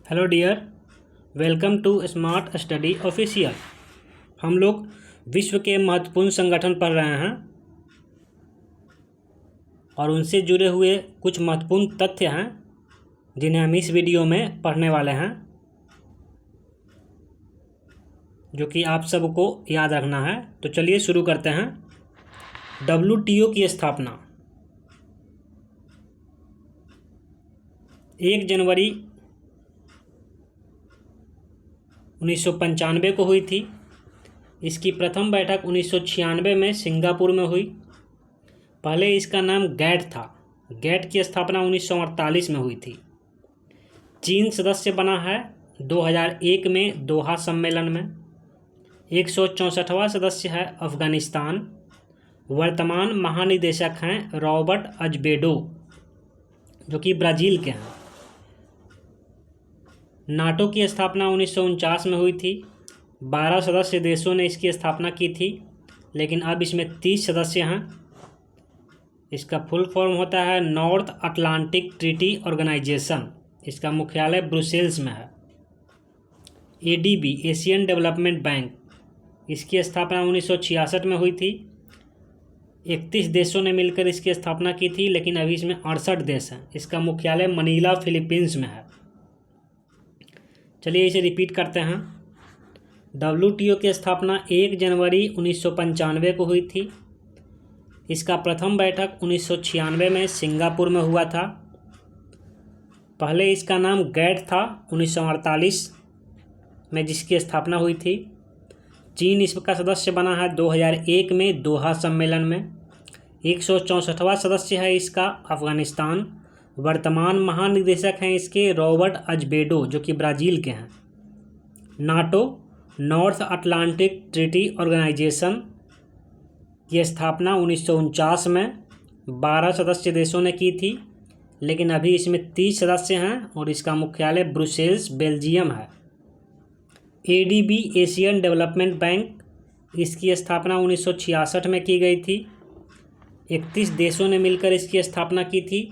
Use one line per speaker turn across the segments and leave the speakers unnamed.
Hello dear, welcome to smart study official. हम लोग विश्व के महत्वपूर्ण संगठन पढ़ रहे हैं और उनसे जुड़े हुए कुछ महत्वपूर्ण तथ्य हैं जिन्हें हम इस वीडियो में पढ़ने वाले हैं, जो कि आप सबको याद रखना है। तो चलिए शुरू करते हैं। WTO की स्थापना 1 जनवरी 1995 को हुई थी। इसकी प्रथम बैठक 1996 में सिंगापुर में हुई। पहले इसका नाम गैट था। गैट की स्थापना 1948 में हुई थी। चीन सदस्य बना है 2001 में दोहा सम्मेलन में। 164वां सदस्य है अफगानिस्तान। वर्तमान महानिदेशक हैं रॉबर्ट अजबेडो, जो कि ब्राज़ील के हैं। नाटो की स्थापना 1949 में हुई थी। 12 सदस्य देशों ने इसकी स्थापना की थी, लेकिन अब इसमें 30 सदस्य हैं। इसका फुल फॉर्म होता है नॉर्थ अटलांटिक ट्रीटी ऑर्गेनाइजेशन। इसका मुख्यालय ब्रुसेल्स में है। ADB एशियन डेवलपमेंट बैंक, इसकी स्थापना 1966 में हुई थी। 31 देशों ने मिलकर इसकी स्थापना की थी, लेकिन अभी इसमें 68 देश हैं। इसका मुख्यालय मनीला फिलीपींस में है। चलिए इसे रिपीट करते हैं। WTO की स्थापना 1 जनवरी 1995 को हुई थी। इसका प्रथम बैठक 1996 में सिंगापुर में हुआ था। पहले इसका नाम गैट था 1948 में, जिसकी स्थापना हुई थी। चीन इसका सदस्य बना है 2001 में दोहा सम्मेलन में। 164वां सदस्य है इसका अफगानिस्तान। वर्तमान महानिदेशक हैं इसके रॉबर्ट अजबेडो, जो कि ब्राज़ील के हैं। NATO North Atlantic Treaty Organisation की स्थापना 1949 में 12 सदस्य देशों ने की थी, लेकिन अभी इसमें 30 सदस्य हैं और इसका मुख्यालय ब्रुसेल्स बेल्जियम है। ADB एशियन डेवलपमेंट बैंक, इसकी स्थापना 1966 में की गई थी। 31 देशों ने मिलकर इसकी स्थापना की थी।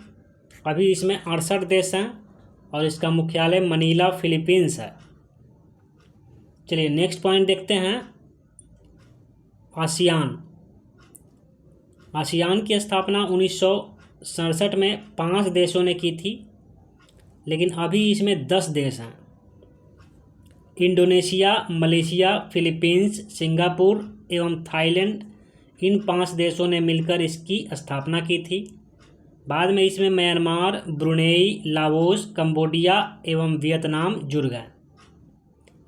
अभी इसमें 68 देश हैं और इसका मुख्यालय मनीला फिलीपींस है। चलिए नेक्स्ट पॉइंट देखते हैं। आसियान की स्थापना 1967 में 5 देशों ने की थी, लेकिन अभी इसमें 10 देश हैं। इंडोनेशिया, मलेशिया, फिलीपींस, सिंगापुर एवं थाईलैंड, इन 5 देशों ने मिलकर इसकी स्थापना की थी। बाद में इसमें म्यांमार, ब्रुनेई, लाओस, कंबोडिया एवं वियतनाम जुड़ गए।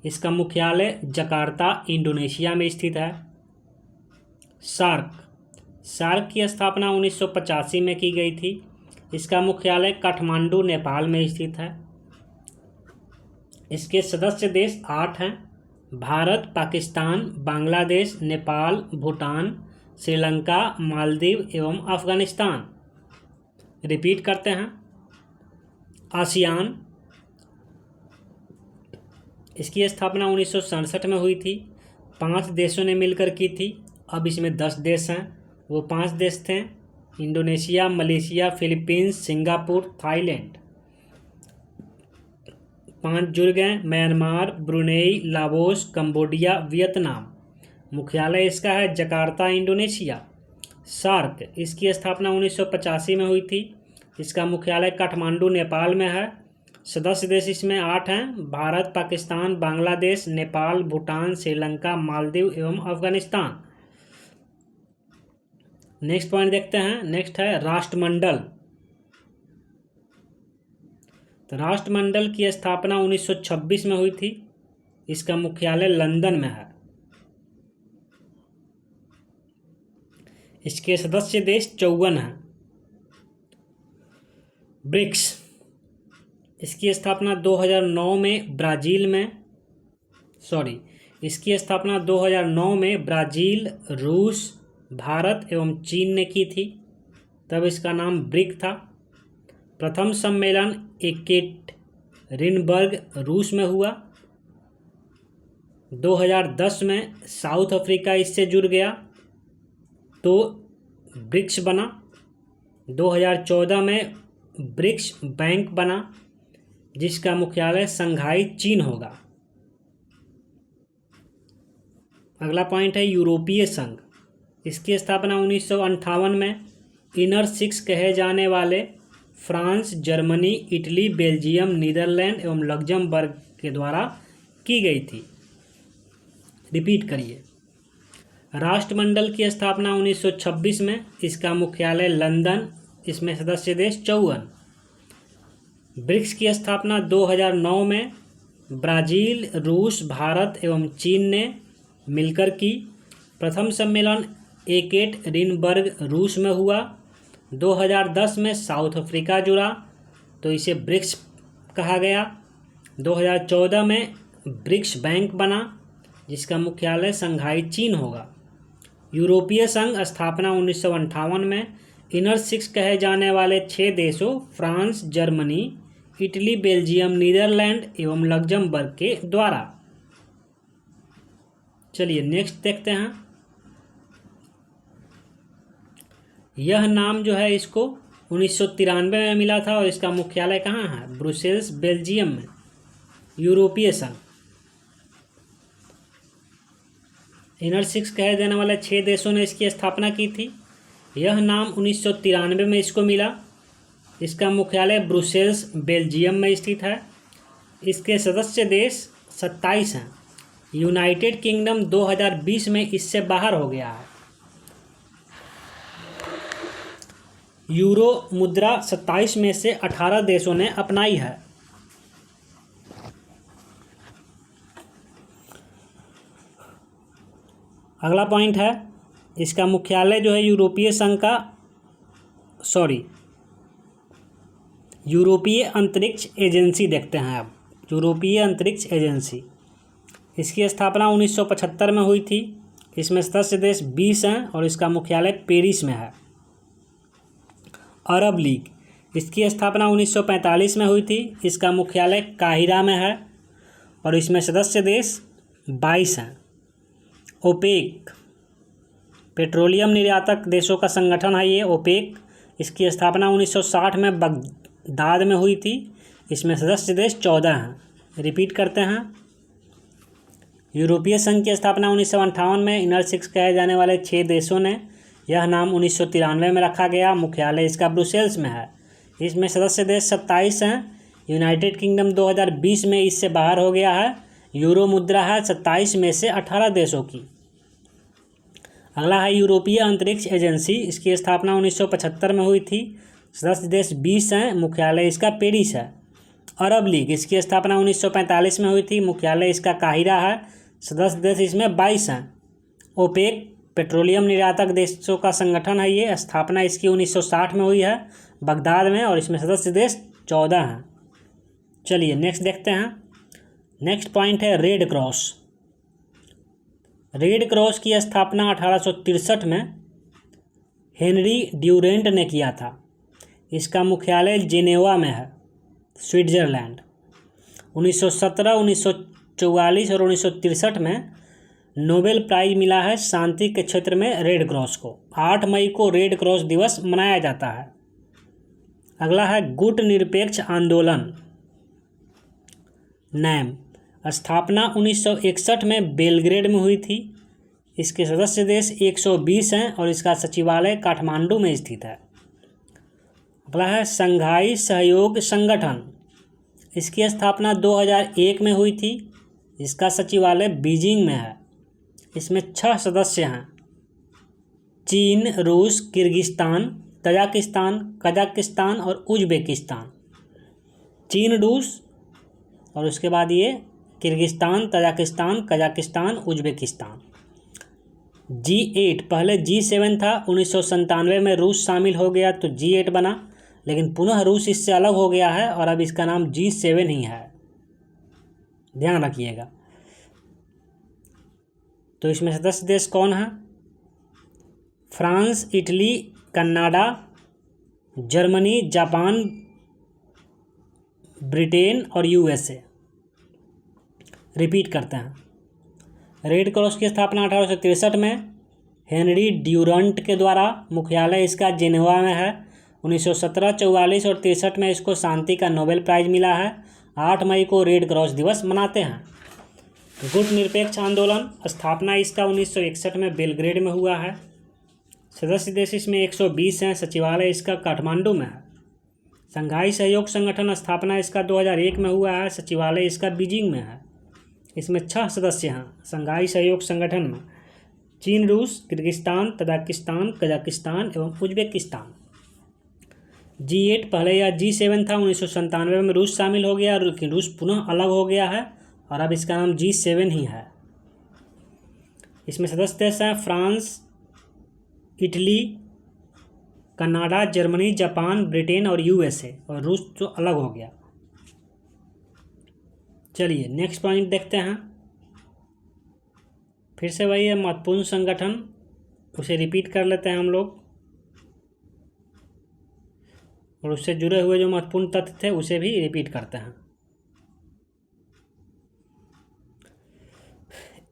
इसका मुख्यालय जकार्ता, इंडोनेशिया में स्थित है। सार्क की स्थापना 1985 में की गई थी। इसका मुख्यालय काठमांडू, नेपाल में स्थित है। इसके सदस्य देश 8 हैं: भारत, पाकिस्तान, बांग्लादेश, नेपाल, भूटान, श्रीलंका, मालदीव एवं अफगानिस्तान। रिपीट करते हैं। आसियान, इसकी स्थापना 1967 में हुई थी। 5 देशों ने मिलकर की थी। अब इसमें 10 देश हैं। वो 5 देश थे Indonesia, Malaysia, Philippines, Singapore, Thailand. 5 जुड़ गए: Myanmar, Brunei, Laos, Cambodia, Vietnam. मुख्यालय इसका है जकार्ता, इंडोनेशिया। सार्क, इसकी स्थापना 1985 में हुई थी। इसका मुख्यालय काठमांडू, नेपाल में है। सदस्य देश इसमें 8 हैं: भारत, पाकिस्तान, बांग्लादेश, नेपाल, भूटान, श्रीलंका, मालदीव एवं अफगानिस्तान। नेक्स्ट पॉइंट देखते हैं। नेक्स्ट है राष्ट्रमंडल। तो राष्ट्रमंडल की स्थापना 1926 में हुई थी। इसका मुख्यालय लंदन में है। इसके सदस्य देश 54 हैं। ब्रिक्स, इसकी स्थापना 2009 में ब्राज़ील, रूस, भारत एवं चीन ने की थी। तब इसका नाम ब्रिक था। प्रथम सम्मेलन एकटेरिनबर्ग, रूस में हुआ। 2010 में साउथ अफ्रीका इससे जुड़ गया तो ब्रिक्स बना। 2014 में ब्रिक्स बैंक बना। जिसका मुख्यालय शंघाई चीन होगा। अगला पॉइंट है यूरोपीय संघ। इसकी स्थापना 1958 में इनर सिक्स कहे जाने वाले France, Germany, Italy, Belgium, Netherland एवं लग्जमबर्ग के द्वारा की गई थी। रिपीट करिए। राष्ट्रमंडल की स्थापना 1926 में, इसका मुख्यालय लंदन, इसमें सदस्य देश 54। ब्रिक्स की स्थापना 2009 में ब्राज़ील, रूस, भारत एवं चीन ने मिलकर की। प्रथम सम्मेलन एकटेरिनबर्ग रूस में हुआ। 2010 में साउथ अफ्रीका जुड़ा तो इसे ब्रिक्स कहा गया। 2014 में ब्रिक्स बैंक बना जिसका मुख्यालय शंघाई चीन होगा। यूरोपीय संघ स्थापना 1958 में इनर सिक्स कहे जाने वाले 6 देशों France, Germany, Italy, Belgium, Netherland एवं लग्जमबर्ग के द्वारा। चलिए नेक्स्ट देखते हैं। यह नाम जो है इसको 1993 में मिला था और इसका मुख्यालय कहाँ है? ब्रुसेल्स, बेल्जियम में। यूरोपीय संघ इनर सिक्स कहे जाने वाले 6 देशों ने इसकी स्थापना की थी। यह नाम 1993 में इसको मिला। इसका मुख्यालय ब्रुसेल्स, बेल्जियम में स्थित है। इसके सदस्य देश 27 हैं। यूनाइटेड किंगडम 2020 में इससे बाहर हो गया है। यूरो मुद्रा 27 में से 18 देशों ने अपनाई है। अगला पॉइंट है इसका मुख्यालय जो है यूरोपीय संघ का यूरोपीय अंतरिक्ष एजेंसी देखते हैं अब। यूरोपीय अंतरिक्ष एजेंसी, इसकी स्थापना 1975 में हुई थी। इसमें सदस्य देश 20 हैं और इसका मुख्यालय पेरिस में है। अरब लीग, इसकी स्थापना 1945 में हुई थी। इसका मुख्यालय काहिरा में है और इसमें सदस्य देश 22 हैं। ओपेक, पेट्रोलियम निर्यातक देशों का संगठन है ये ओपेक। इसकी स्थापना 1960 में बगदाद में हुई थी। इसमें सदस्य देश 14 हैं। रिपीट करते हैं। यूरोपीय संघ की स्थापना 1958 में इनर सिक्स कहे जाने वाले 6 देशों ने। यह नाम 1993 में रखा गया। मुख्यालय इसका ब्रुसेल्स में है। इसमें सदस्य देश 27 हैं। यूनाइटेड किंगडम 2020 में इससे बाहर हो गया है। यूरो मुद्रा है 27 में से 18 देशों की। अगला है यूरोपीय अंतरिक्ष एजेंसी। इसकी स्थापना 1975 में हुई थी। सदस्य देश 20 हैं। मुख्यालय इसका पेरिस है। अरब लीग, इसकी स्थापना 1945 में हुई थी। मुख्यालय इसका काहिरा है। सदस्य देश इसमें 22 हैं। ओपेक, पेट्रोलियम निर्यातक देशों का संगठन है ये। स्थापना इसकी 1960 में हुई है बगदाद में और इसमें सदस्य देश 14 हैं। चलिए नेक्स्ट देखते हैं। नेक्स्ट पॉइंट है रेड क्रॉस। रेड क्रॉस की स्थापना 1863 में हेनरी ड्यूरेंट ने किया था। इसका मुख्यालय जेनेवा में है, स्विट्जरलैंड। 1917, 1944 और 1963 में नोबेल प्राइज मिला है शांति के क्षेत्र में रेड क्रॉस को। 8 मई को रेड क्रॉस दिवस मनाया जाता है। अगला है गुट निरपेक्ष आंदोलन, नैम। स्थापना 1961 में बेलग्रेड में हुई थी। इसके सदस्य देश 120 हैं और इसका सचिवालय काठमांडू में स्थित है। अगला है शंघाई सहयोग संगठन। इसकी स्थापना 2001 में हुई थी। इसका सचिवालय बीजिंग में है। इसमें 6 सदस्य हैं, चीन, रूस, किर्गिस्तान, तजाकिस्तान, कजाकिस्तान और उज्बेकिस्तान। चीन, रूस और उसके बाद ये Kyrgyzstan, Tajikistan, Kazakhstan, Uzbekistan. G8, पहले G7 था। 1997 में रूस शामिल हो गया तो G8 बना, लेकिन पुनः रूस इससे अलग हो गया है और अब इसका नाम G7 ही है, ध्यान रखिएगा। तो इसमें सदस्य देश कौन है? France, Italy, Canada, Germany, Japan, Britain और USA। रिपीट करते हैं। रेड क्रॉस की स्थापना 1863 में हेनरी ड्यूरंट के द्वारा। मुख्यालय इसका जेनेवा में है। 1917, 44 और 63 में इसको शांति का नोबेल प्राइज मिला है 8 मई को रेड क्रॉस दिवस मनाते हैं। गुट निरपेक्ष आंदोलन, स्थापना इसका 1961 में बेलग्रेड में हुआ है। सदस्य देश इसमें 120 हैं। सचिवालय इसका काठमांडू में है। शंघाई सहयोग संगठन, स्थापना इसका 2001 में हुआ है। सचिवालय इसका बीजिंग में है। इसमें 6 सदस्य हैं शंघाई सहयोग संगठन में: चीन, रूस, किर्गिस्तान, तजाकिस्तान, कजाकिस्तान एवं उज्बेकिस्तान। G8 पहले या G7 था। 1997 में रूस शामिल हो गया, लेकिन रूस पुनः अलग हो गया है और अब इसका नाम G7 ही है। इसमें सदस्य देश हैं France, Italy, Canada, Germany, Japan, Britain और USA, और रूस तो अलग हो गया। चलिए नेक्स्ट पॉइंट देखते हैं। फिर से वही है महत्वपूर्ण संगठन, उसे रिपीट कर लेते हैं हम लोग, और उससे जुड़े हुए जो महत्वपूर्ण तथ्य थे उसे भी रिपीट करते हैं।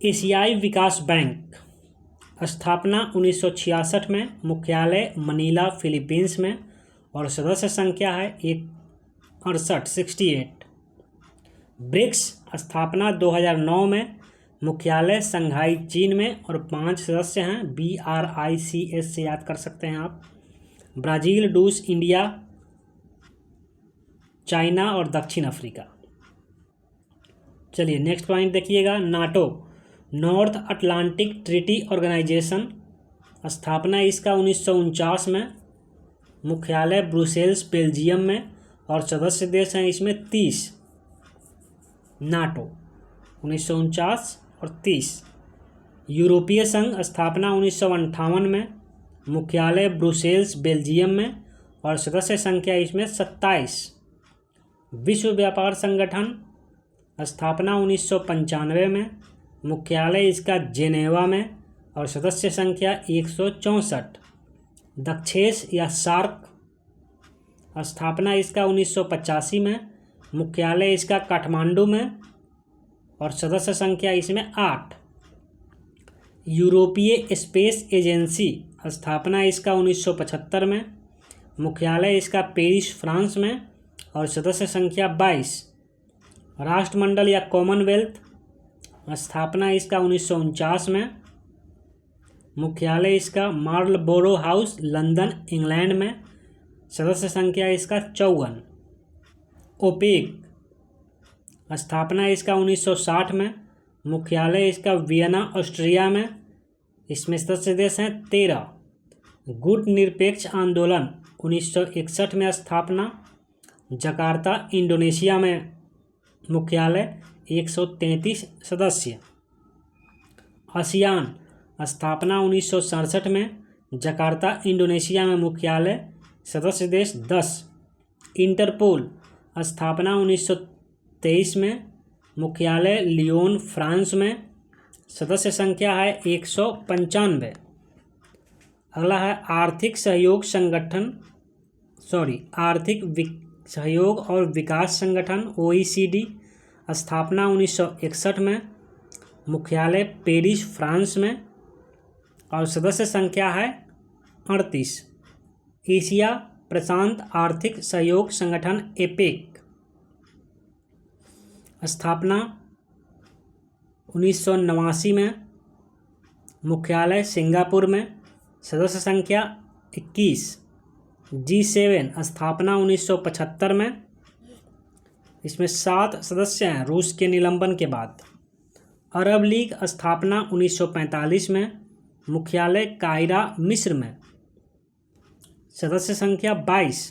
एशियाई विकास बैंक, स्थापना 1966 में, मुख्यालय मनीला, फिलीपींस में, और सदस्य संख्या है 68। ब्रिक्स, स्थापना 2009 में, मुख्यालय शंघाई चीन में, और 5 सदस्य हैं। BRICS से याद कर सकते हैं आप। ब्राज़ील, रूस, इंडिया, चाइना और दक्षिण अफ्रीका। चलिए नेक्स्ट पॉइंट देखिएगा। NATO, North Atlantic Treaty Organisation, स्थापना इसका 1949 में, मुख्यालय ब्रुसेल्स, बेल्जियम में, और सदस्य देश हैं इसमें 30। नाटो 1949 और 30। यूरोपीय संघ, स्थापना 1958 में, मुख्यालय ब्रुसेल्स, बेल्जियम में, और सदस्य संख्या इसमें 27। विश्व व्यापार संगठन, स्थापना 1995 में, मुख्यालय इसका जेनेवा में, और सदस्य संख्या 164। दक्षेश या सार्क, स्थापना इसका 1985 में, मुख्यालय इसका काठमांडू में, और सदस्य संख्या इसमें 8। यूरोपीय स्पेस एजेंसी, स्थापना इसका 1975 में, मुख्यालय इसका पेरिस, फ्रांस में, और सदस्य संख्या 22। राष्ट्रमंडल या कॉमनवेल्थ, स्थापना इसका 1949 में, मुख्यालय इसका मार्लबोरो हाउस, लंदन, इंग्लैंड में, सदस्य संख्या इसका 54। ओपेक, स्थापना इसका 1960 में, मुख्यालय इसका वियना, ऑस्ट्रिया में, इसमें सदस्य देश हैं 13। गुट निरपेक्ष आंदोलन 1961 में, स्थापना जकार्ता, इंडोनेशिया में, मुख्यालय 133 सदस्य। आसियान, स्थापना 1967 में, जकार्ता, इंडोनेशिया में, मुख्यालय, सदस्य देश 10। इंटरपोल, स्थापना 1923 में, मुख्यालय लियोन, फ्रांस में, सदस्य संख्या है 195। अगला है आर्थिक सहयोग संगठन, आर्थिक सहयोग और विकास संगठन OECD, स्थापना 1961 में, मुख्यालय पेरिस, फ्रांस में, और सदस्य संख्या है 38। एशिया प्रशांत आर्थिक सहयोग संगठन APEC, स्थापना 1989 में, मुख्यालय सिंगापुर में, सदस्य संख्या 21। G7, स्थापना 1975 में, इसमें 7 सदस्य हैं रूस के निलंबन के बाद। अरब लीग, स्थापना 1945 में, मुख्यालय काहिरा, मिस्र में, सदस्य संख्या 22।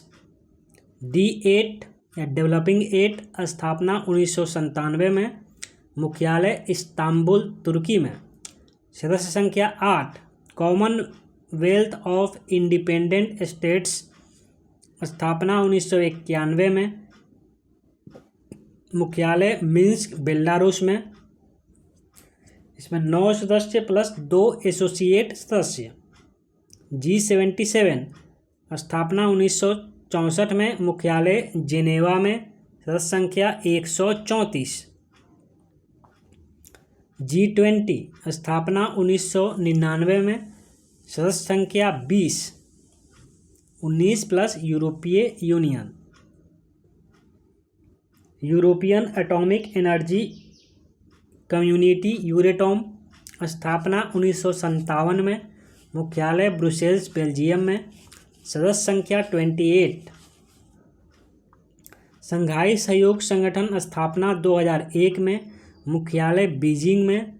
D8 या डेवलपिंग 8, स्थापना 1997 में, मुख्यालय इस्तांबुल, तुर्की में, सदस्य संख्या 8। कॉमनवेल्थ ऑफ इंडिपेंडेंट स्टेट्स, स्थापना 1991 में, मुख्यालय मिन्स्क, बेलारूस में, इसमें 9 सदस्य प्लस 2 एसोसिएट सदस्य। G77, स्थापना 1964 में, मुख्यालय जेनेवा में, सदस्य संख्या 134। G20, स्थापना 1999 में, सदस्य संख्या 20। 19 प्लस यूरोपीय union. European atomic energy community Euratom, स्थापना 1957 में, मुख्यालय ब्रुसेल्स बेल्जियम में, सदस्य संख्या 28। संघाई सहयोग संगठन, स्थापना 2001 में, मुख्यालय बीजिंग में,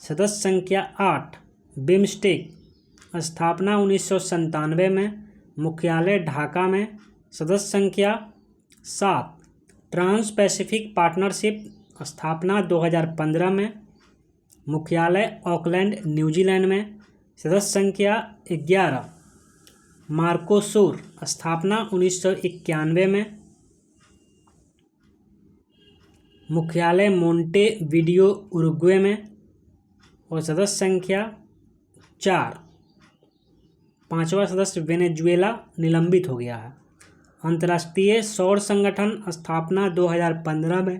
सदस्य संख्या 8। बिम्स्टेक, स्थापना 1997 में, मुख्यालय ढाका में, सदस्य संख्या 7। ट्रांस पैसिफिक पार्टनरशिप, स्थापना 2015 में, मुख्यालय ऑकलैंड न्यूजीलैंड में, सदस्य संख्या 11। मार्कोसूर, स्थापना 1991 में, मुख्यालय मोंटे वीडियो उरुग्वे में और सदस्य संख्या 4। 5वां सदस्य वेनेजुएला निलंबित हो गया है। अंतर्राष्ट्रीय सौर संगठन, स्थापना 2015 में,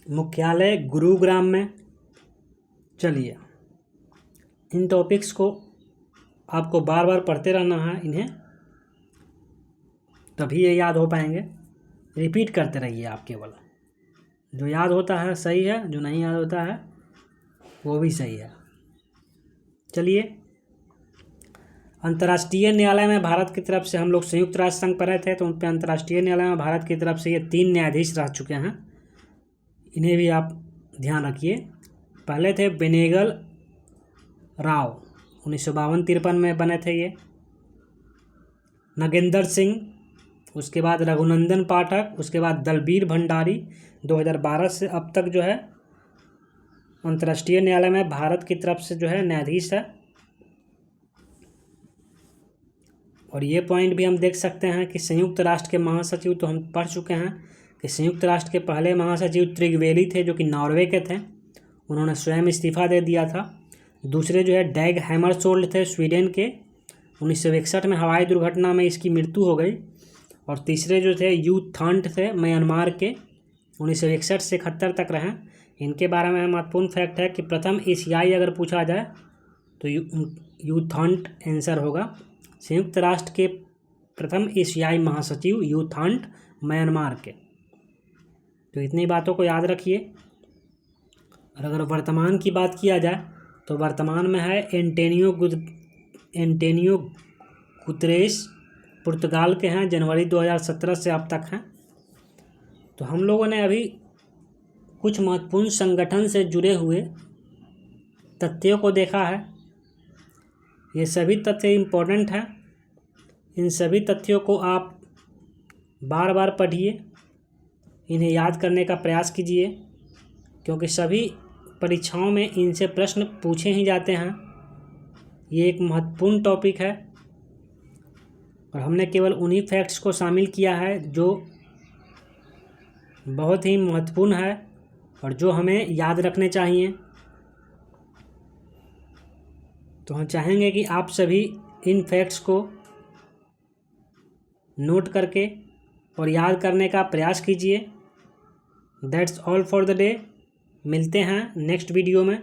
मुख्यालय गुरुग्राम में। चलिए, इन टॉपिक्स को आपको बार बार पढ़ते रहना है, इन्हें तभी ये याद हो पाएंगे। रिपीट करते रहिए आप केवल, जो याद होता है सही है, जो नहीं याद होता है वो भी सही है। चलिए, अंतर्राष्ट्रीय न्यायालय में भारत की तरफ से हम लोग संयुक्त राष्ट्र संघ पर रहे थे, तो उन पर अंतर्राष्ट्रीय न्यायालय में भारत की तरफ से ये 3 न्यायाधीश रह चुके हैं, इन्हें भी आप ध्यान रखिए। पहले थे बेनेगल राव, 1952-53 में बने थे ये। नगेंद्र सिंह, उसके बाद रघुनंदन पाठक, उसके बाद दलबीर भंडारी। 2012 से अब तक जो है अंतर्राष्ट्रीय न्यायालय में भारत की तरफ से जो है न्यायाधीश है। और ये पॉइंट भी हम देख सकते हैं कि संयुक्त राष्ट्र के महासचिव तो हम पढ़ चुके हैं कि संयुक्त राष्ट्र के पहले महासचिव त्रिगवेली थे, जो कि नॉर्वे के थे, उन्होंने स्वयं इस्तीफा दे दिया था। दूसरे जो है डैग हैमरशोल्ड थे, स्वीडन के, 1961 में हवाई दुर्घटना में इसकी मृत्यु हो गई। और तीसरे जो थे यू थॉन्ट थे, म्यांमार के, 1961 से 71 तक रहे। इनके बारे में महत्वपूर्ण फैक्ट है कि प्रथम एशियाई अगर पूछा जाए तो यू थॉन्ट आंसर होगा। संयुक्त राष्ट्र के प्रथम एशियाई महासचिव यू थॉन्ट, म्यांमार के। तो इतनी बातों को याद रखिए। और अगर वर्तमान की बात किया जाए तो वर्तमान में है एंटोनियो गुतेरेस, पुर्तगाल के हैं, जनवरी 2017 से अब तक हैं। तो हम लोगों ने अभी कुछ महत्वपूर्ण संगठन से जुड़े हुए तथ्यों को देखा है। ये सभी तथ्य इम्पोर्टेंट हैं। इन सभी तथ्यों को आप बार बार पढ़िए, इन्हें याद करने का प्रयास कीजिए, क्योंकि सभी परीक्षाओं में इनसे प्रश्न पूछे ही जाते हैं। ये एक महत्वपूर्ण टॉपिक है और हमने केवल उन्हीं फैक्ट्स को शामिल किया है जो बहुत ही महत्वपूर्ण है और जो हमें याद रखने चाहिए। तो हम चाहेंगे कि आप सभी इन फैक्ट्स को नोट करके और याद करने का प्रयास कीजिए। That's all for the day. मिलते हैं नेक्स्ट वीडियो में।